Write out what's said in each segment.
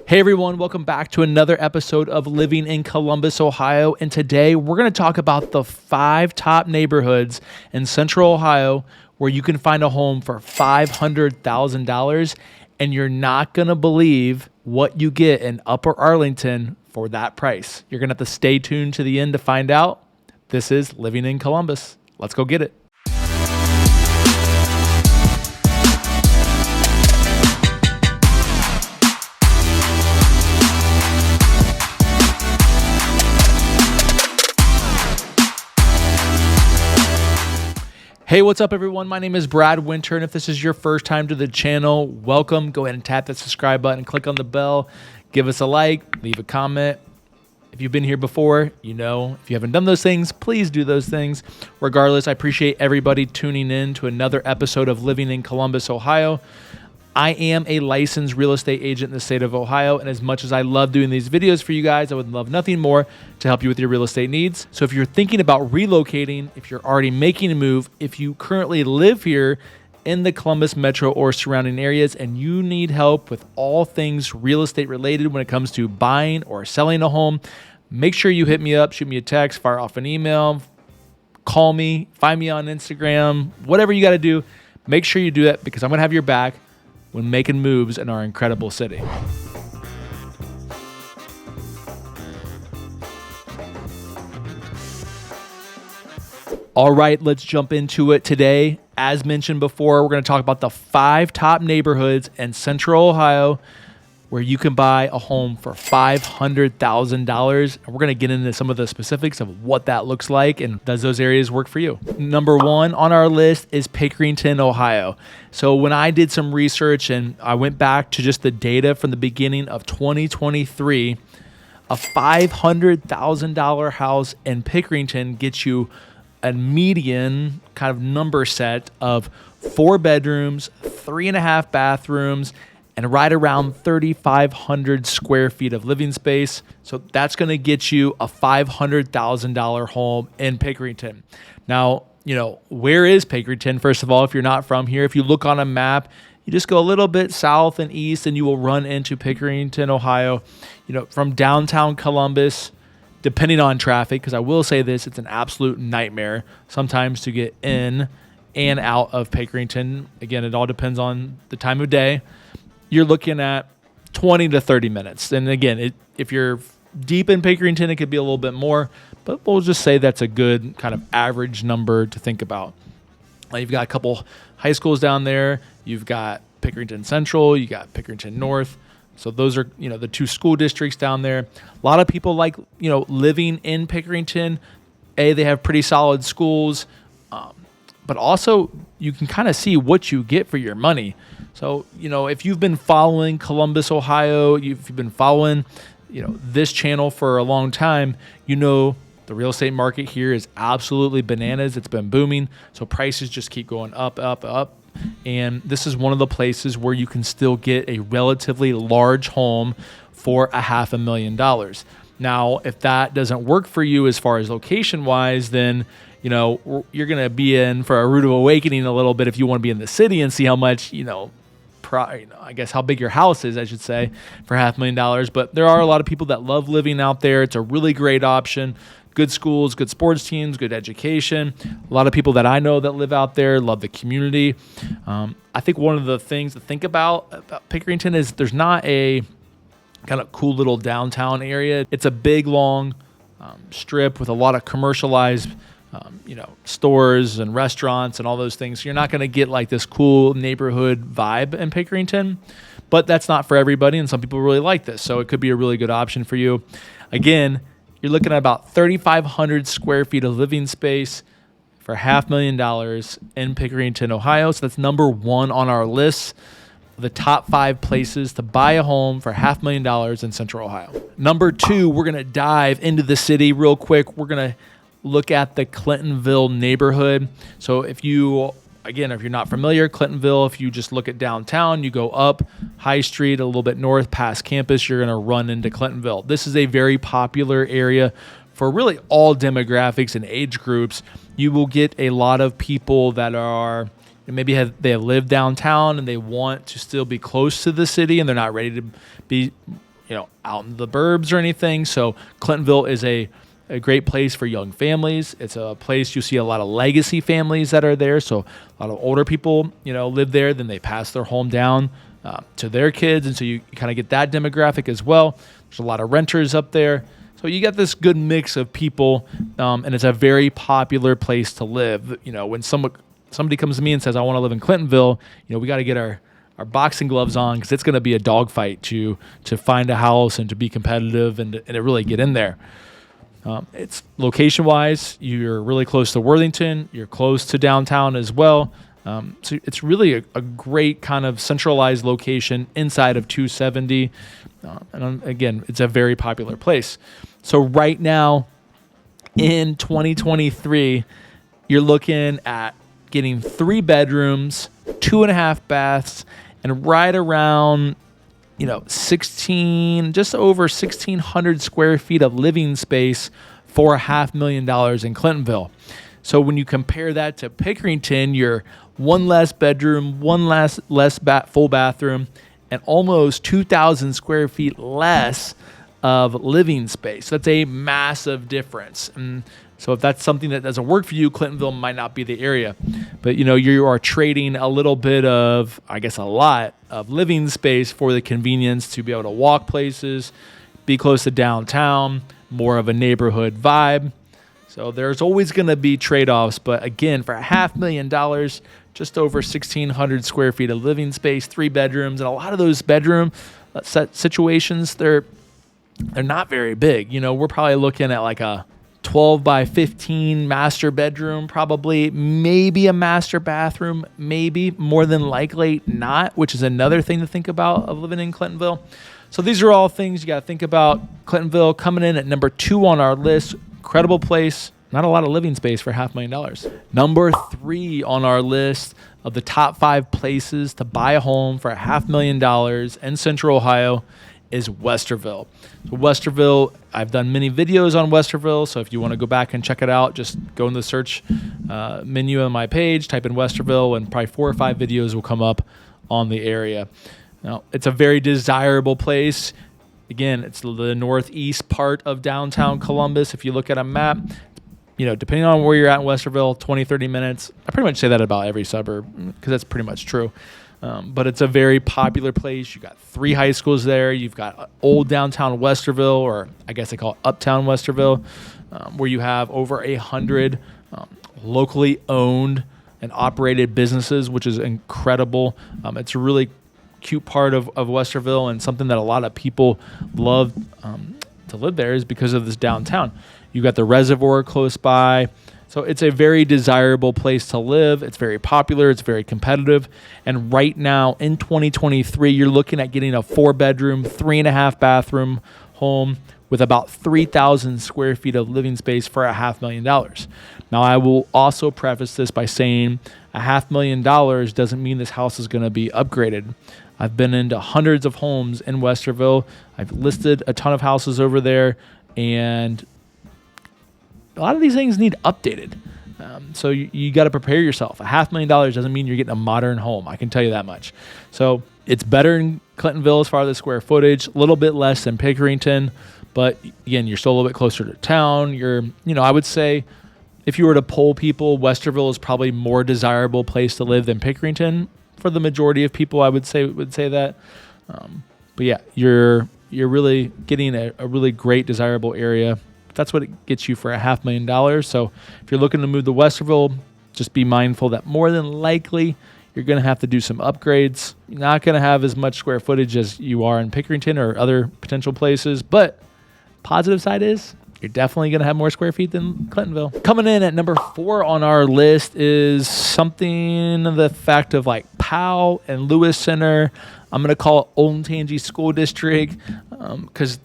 Hey everyone, welcome back to another episode of Living in Columbus, Ohio. And today we're going to talk about the 5 top neighborhoods in Central Ohio where you can find a home for $500,000, and you're not going to believe what you get in Upper Arlington for that price. You're going to have to stay tuned to the end to find out. This is Living in Columbus. Let's go get it. Hey, what's up everyone? My name is Brad Winter, and if this is your first time to the channel, welcome. Go ahead and tap that subscribe button, click on the bell, give us a like, leave a comment. If you've been here before, you know. If you haven't done those things, please do those things. Regardless, I appreciate everybody tuning in to another episode of Living in Columbus, Ohio. I am a licensed real estate agent in the state of Ohio, and as much as I love doing these videos for you guys, I would love nothing more to help you with your real estate needs. So if you're thinking about relocating, if you're already making a move, if you currently live here in the Columbus metro or surrounding areas, and you need help with all things real estate related when it comes to buying or selling a home, make sure you hit me up, shoot me a text, fire off an email, call me, find me on Instagram, whatever you got to do. Make sure you do that because I'm going to have your back when making moves in our incredible city. All right, let's jump into it today. As mentioned before, we're going to talk about the 5 top neighborhoods in Central Ohio where you can buy a home for $500,000. And we're going to get into some of the specifics of what that looks like and does those areas work for you. Number 1 on our list is Pickerington, Ohio. So when I did some research and I went back to just the data from the beginning of 2023, a $500,000 house in Pickerington gets you a median kind of number set of 4 bedrooms, 3.5 bathrooms, and right around 3,500 square feet of living space. So that's going to get you a $500,000 home in Pickerington. Now, where is Pickerington? First of all, if you're not from here, if you look on a map, you just go a little bit south and east and you will run into Pickerington, Ohio. From downtown Columbus, depending on traffic, because I will say this, it's an absolute nightmare sometimes to get in and out of Pickerington. Again, it all depends on the time of day. You're looking at 20 to 30 minutes. And again, if you're deep in Pickerington, it could be a little bit more, but we'll just say that's a good kind of average number to think about. You've got a couple high schools down there. You've got Pickerington Central, you got Pickerington North. So those are, the 2 school districts down there. A lot of people like, living in Pickerington. They have pretty solid schools, but also you can kind of see what you get for your money. So, if you've been following Columbus, Ohio, if you've been following, this channel for a long time, the real estate market here is absolutely bananas. It's been booming. So prices just keep going up, up, up. And this is one of the places where you can still get a relatively large home for $500,000. Now, if that doesn't work for you as far as location wise, then you're going to be in for a rude awakening a little bit if you want to be in the city and see how much, I guess how big your house is, I should say, for $500,000. But there are a lot of people that love living out there. It's a really great option. Good schools, good sports teams, good education. A lot of people that I know that live out there love the community. I think one of the things to think about Pickerington is there's not a kind of cool little downtown area. It's a big, long strip with a lot of commercialized stores and restaurants and all those things. So you're not going to get like this cool neighborhood vibe in Pickerington, but that's not for everybody. And some people really like this. So it could be a really good option for you. Again, you're looking at about 3,500 square feet of living space for $500,000 in Pickerington, Ohio. So that's number 1 on our list of the top 5 places to buy a home for $500,000 in Central Ohio. Number 2, we're going to dive into the city real quick. We're going to look at the Clintonville neighborhood. So if you're not familiar, Clintonville, if you just look at downtown, you go up High Street a little bit north past campus, you're going to run into Clintonville. This is a very popular area for really all demographics and age groups. You will get a lot of people that are maybe they have lived downtown and they want to still be close to the city and they're not ready to be out in the burbs or anything. So Clintonville is a great place for young families. It's a place you see a lot of legacy families that are there. So a lot of older people, live there. Then they pass their home down to their kids. And so you kind of get that demographic as well. There's a lot of renters up there. So you got this good mix of people, and it's a very popular place to live. When somebody comes to me and says, I want to live in Clintonville, we got to get our boxing gloves on, because it's going to be a dogfight to find a house and to be competitive and to really get in there. It's location-wise, you're really close to Worthington. You're close to downtown as well. So it's really a great kind of centralized location inside of 270. And again, it's a very popular place. So right now in 2023, you're looking at getting 3 bedrooms, 2.5 baths, and right around, just over 1,600 square feet of living space for $500,000 in Clintonville. So when you compare that to Pickerington, you're 1 less bedroom, 1 less full bathroom, and almost 2,000 square feet less of living space. That's a massive difference. And so if that's something that doesn't work for you, Clintonville might not be the area. But you are trading a little bit of, a lot of living space for the convenience to be able to walk places, be close to downtown, more of a neighborhood vibe. So there's always going to be trade-offs. But again, for $500,000, just over 1,600 square feet of living space, 3 bedrooms, and a lot of those bedroom situations, they're not very big. We're probably looking at like a 12 by 15 master bedroom, probably, maybe a master bathroom, maybe, more than likely not, which is another thing to think about of living in Clintonville. So these are all things you got to think about. Clintonville coming in at number 2 on our list. Incredible place. Not a lot of living space for $500,000. Number 3 on our list of the top 5 places to buy a home for $500,000 in Central Ohio is Westerville. So Westerville, I've done many videos on Westerville, so if you want to go back and check it out, just go in the search menu on my page, type in Westerville, and probably 4 or 5 videos will come up on the area. Now, it's a very desirable place. Again, it's the northeast part of downtown Columbus. If you look at a map, depending on where you're at in Westerville, 20, 30 minutes. I pretty much say that about every suburb because that's pretty much true. But it's a very popular place. You got 3 high schools there. You've got old downtown Westerville, or I guess they call it uptown Westerville, where you have over 100 locally owned and operated businesses, which is incredible. It's a really cute part of Westerville, and something that a lot of people love to live there is because of this downtown. You got the reservoir close by. So it's a very desirable place to live. It's very popular. It's very competitive. And right now in 2023, you're looking at getting a 4-bedroom, 3.5 bathroom home with about 3,000 square feet of living space for $500,000. Now, I will also preface this by saying $500,000 doesn't mean this house is going to be upgraded. I've been into hundreds of homes in Westerville. I've listed a ton of houses over there, and a lot of these things need updated. So you got to prepare yourself. $500,000 doesn't mean you're getting a modern home. I can tell you that much. So it's better in Clintonville as far as the square footage, a little bit less than Pickerington, but again, you're still a little bit closer to town. I would say if you were to poll people, Westerville is probably more desirable place to live than Pickerington for the majority of people. I would say that. But yeah, you're really getting a really great desirable area. That's what it gets you for $500,000. So if you're looking to move to Westerville, just be mindful that more than likely you're going to have to do some upgrades. You're not going to have as much square footage as you are in Pickerington or other potential places, but positive side is you're definitely going to have more square feet than Clintonville. Coming in at number 4 on our list is something the fact of like Powell and Lewis Center. I'm going to call it Olentangy School District because,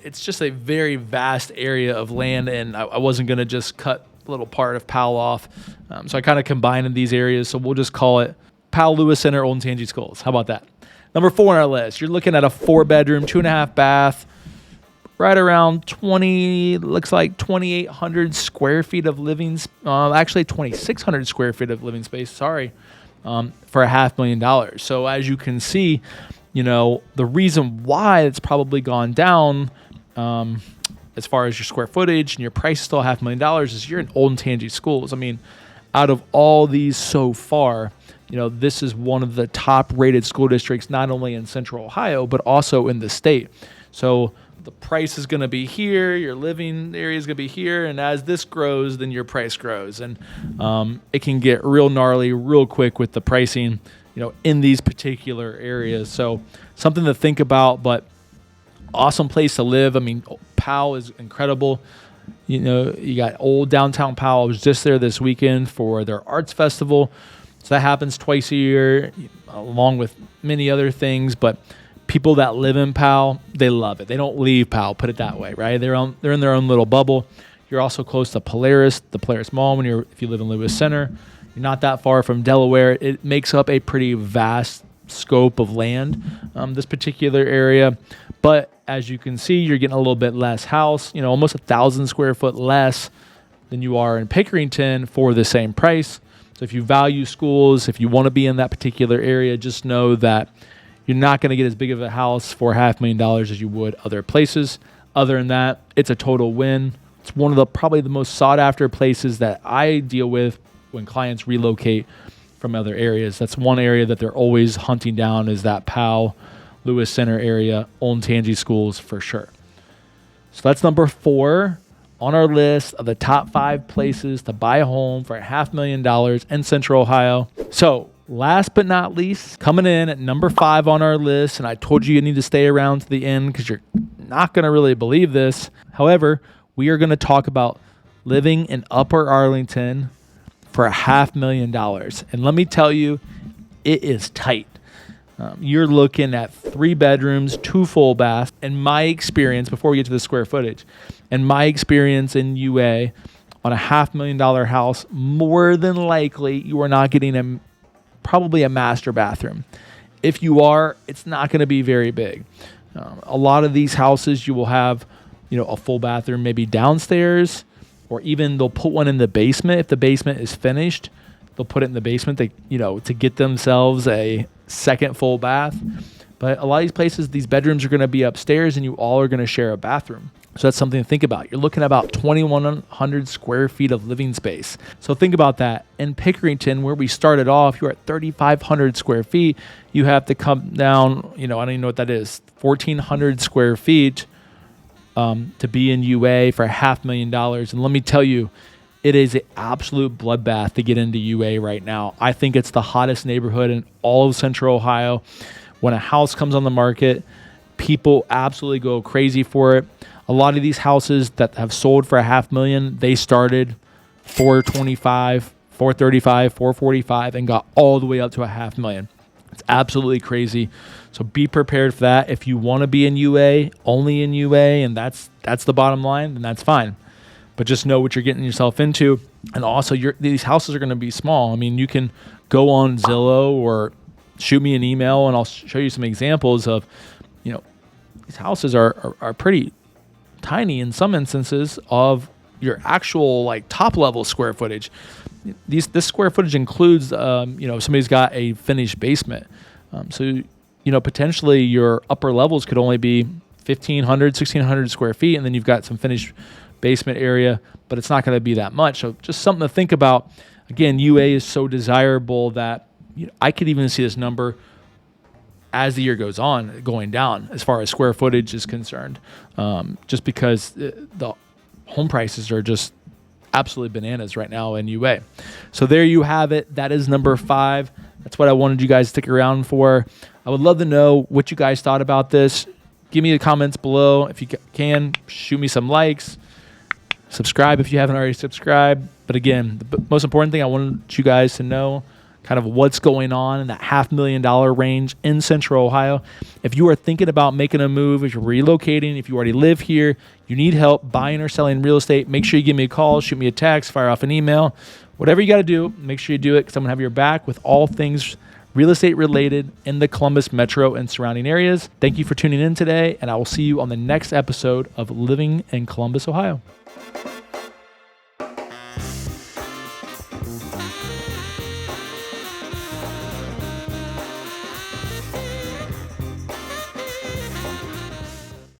it's just a very vast area of land, and I wasn't going to just cut a little part of Powell off. So I kind of combined these areas. So we'll just call it Powell, Lewis Center, Olentangy Schools. How about that? Number 4 on our list, you're looking at a 4-bedroom, 2.5 bath, right around 2,800 square feet of living, actually 2,600 square feet of living space, for $500,000. So as you can see, The reason why it's probably gone down as far as your square footage and your price is still $500,000 is you're in old and tangy schools. I mean, out of all these so far, this is one of the top rated school districts, not only in Central Ohio, but also in the state. So the price is going to be here, your living area is going to be here, and as this grows, then your price grows. And it can get real gnarly real quick with the pricing, in these particular areas. So something to think about, but awesome place to live. I mean, Powell is incredible. You got old downtown Powell. I was just there this weekend for their arts festival. So that happens twice a year, along with many other things. But people that live in Powell, they love it. They don't leave Powell, put it that way, right? They're in their own little bubble. You're also close to Polaris, the Polaris Mall. If you live in Lewis Center, you're not that far from Delaware. It makes up a pretty vast scope of land, this particular area. But as you can see, you're getting a little bit less house, almost 1,000 square foot less than you are in Pickerington for the same price. So if you value schools, if you want to be in that particular area, just know that you're not going to get as big of a house for $500,000 as you would other places. Other than that, it's a total win. It's one of probably the most sought after places that I deal with when clients relocate from other areas. That's one area that they're always hunting down, is that Powell, Lewis Center area, Old Tangy schools for sure. So that's number 4 on our list of the top 5 places to buy a home for $500,000 in Central Ohio. So last but not least, coming in at number 5 on our list, and I told you need to stay around to the end because you're not going to really believe this. However, we are going to talk about living in Upper Arlington for $500,000. And let me tell you, it is tight. You're looking at 3 bedrooms, 2 full baths. In my experience, before we get to the square footage, in my experience in UA, on a $500,000 house, more than likely you are not getting probably a master bathroom. If you are, it's not going to be very big. A lot of these houses, you will have, a full bathroom maybe downstairs, or even they'll put one in the basement. If the basement is finished, they'll put it in the basement to get themselves a second full bath. But a lot of these places, these bedrooms are going to be upstairs and you all are going to share a bathroom. So that's something to think about. You're looking at about 2,100 square feet of living space. So think about that. In Pickerington, where we started off, you're at 3,500 square feet. You have to come down, I don't even know what that is, 1,400 square feet to be in UA for $500,000. And let me tell you, it is an absolute bloodbath to get into UA right now. I think it's the hottest neighborhood in all of Central Ohio. When a house comes on the market, people absolutely go crazy for it. A lot of these houses that have sold for $500,000, they started $425,000, $435,000, $445,000, and got all the way up to $500,000. It's absolutely crazy. So be prepared for that. If you want to be in UA, only in UA, and that's the bottom line, then that's fine. But just know what you're getting yourself into. And also, these houses are going to be small. I mean, you can go on Zillow or shoot me an email, and I'll show you some examples of, these houses are pretty tiny in some instances of your actual top level square footage. This square footage includes, if somebody's got a finished basement. So potentially your upper levels could only be 1,500, 1,600 square feet, and then you've got some finished basement area, but it's not going to be that much. So just something to think about. Again, UA is so desirable that I could even see this number as the year goes on going down as far as square footage is concerned, just because the home prices are just absolutely bananas right now in UA. So there you have it. That is number 5. That's what I wanted you guys to stick around for. I would love to know what you guys thought about this. Give me the comments below. If you can, shoot me some likes. Subscribe if you haven't already subscribed. But again, the most important thing I want you guys to know kind of what's going on in that $500,000 range in Central Ohio. If you are thinking about making a move, if you're relocating, if you already live here, you need help buying or selling real estate, make sure you give me a call, shoot me a text, fire off an email. Whatever you got to do, make sure you do it because I'm going to have your back with all things real estate related in the Columbus metro and surrounding areas. Thank you for tuning in today, and I will see you on the next episode of Living in Columbus, Ohio.